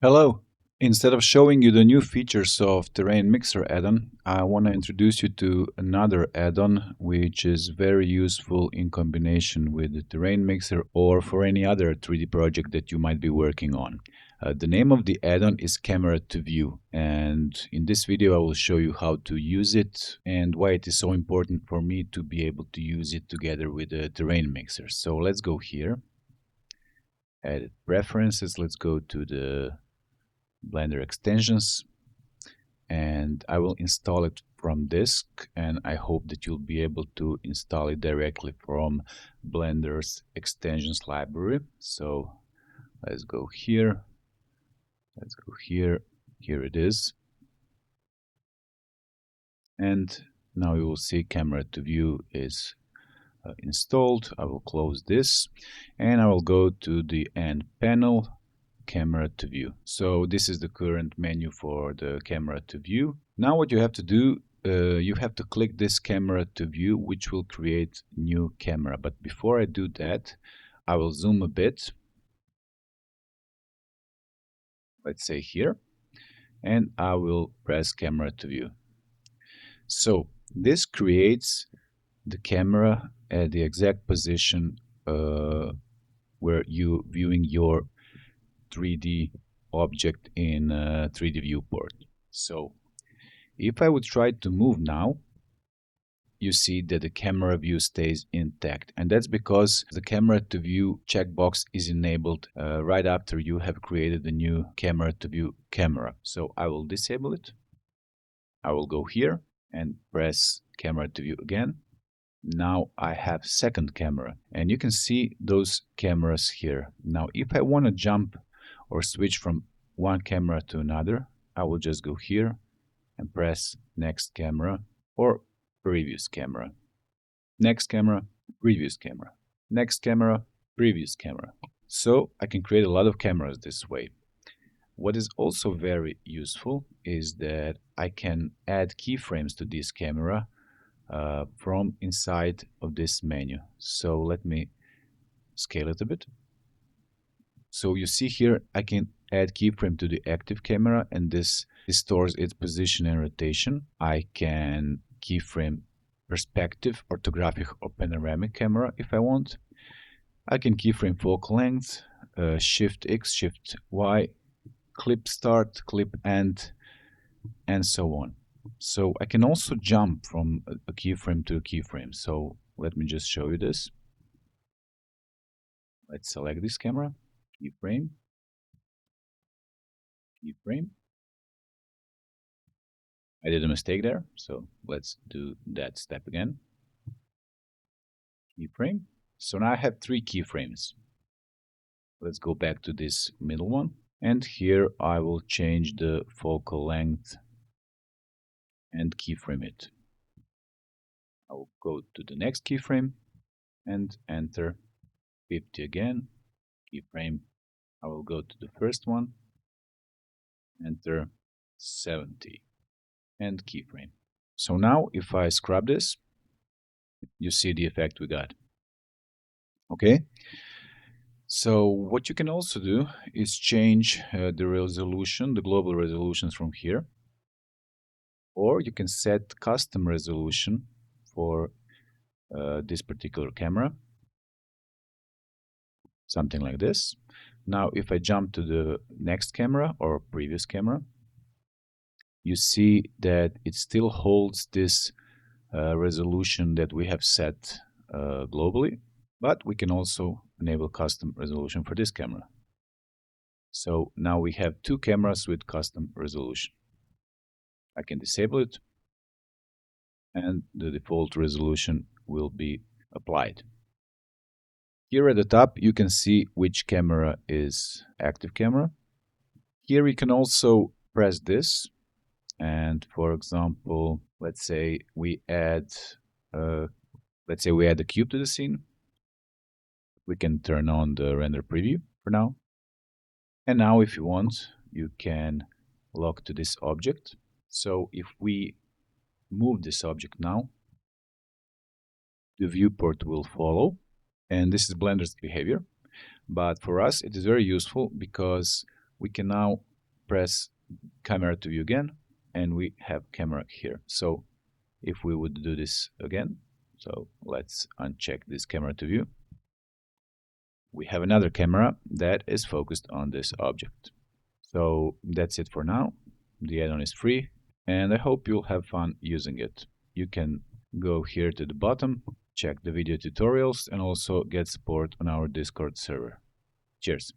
Hello! Instead of showing you the new features of Terrain Mixer add-on, I want to introduce you to another add-on which is very useful in combination with the Terrain Mixer or for any other 3D project that you might be working on. The name of the add-on is Camera2View, and in this video I will show you how to use it and why it is so important for me to be able to use it together with the Terrain Mixer. So let's go here, Edit Preferences, let's go to the Blender extensions, and I will install it from disk, and I hope that you'll be able to install it directly from Blender's extensions library. So let's go here, here it is, and now you will see Camera2View is installed. I will close this and I will go to the end panel, Camera2View. So this is the current menu for the Camera2View. Now what you have to do, you have to click this Camera2View, which will create new camera. But before I do that, I will zoom a bit, let's say here, and I will press Camera2View. So this creates the camera at the exact position where you viewing your 3D object in a 3D viewport. So if I would try to move now, you see that the camera view stays intact, and that's because the Camera2View checkbox is enabled right after you have created the new Camera2View camera. So I will disable it. I will go here and press Camera2View again. Now I have second camera, and you can see those cameras here. Now if I want to jump or switch from one camera to another, I will just go here and press next camera or previous camera. Next camera, previous camera. Next camera, previous camera. So I can create a lot of cameras this way. What is also very useful is that I can add keyframes to this camera from inside of this menu. So let me scale it a bit. So you see here I can add keyframe to the active camera, and this stores its position and rotation. I can keyframe perspective, orthographic or panoramic camera if I want. I can keyframe focal length, Shift X, Shift Y, clip start, clip end, and so on. So I can also jump from a keyframe to a keyframe. So let me just show you this. Let's select this camera, keyframe, keyframe. I did a mistake there, so let's do that step again. Keyframe. So now I have 3 keyframes. Let's go back to this middle one, and here I will change the focal length and keyframe it. I will go to the next keyframe and enter 50 again, keyframe. I will go to the first one, enter 70, and keyframe. So now if I scrub this, you see the effect we got. Okay, so what you can also do is change the resolution, the global resolutions from here, or you can set custom resolution for this particular camera, something like this. Now if I jump to the next camera or previous camera, you see that it still holds this resolution that we have set globally, but we can also enable custom resolution for this camera. So now we have 2 cameras with custom resolution. I can disable it, and the default resolution will be applied. Here at the top you can see which camera is active camera. Here you can also press this, and for example, let's say we add a cube to the scene. We can turn on the render preview for now. And now if you want, you can lock to this object. So if we move this object now, the viewport will follow, and this is Blender's behavior. But for us it is very useful because we can now press camera to view again, and we have camera here. So if we would do this again, so let's uncheck this camera to view, we have another camera that is focused on this object. So that's it for now. The add-on is free, and I hope you'll have fun using it. You can go here to the bottom, check the video tutorials, and also get support on our Discord server. Cheers!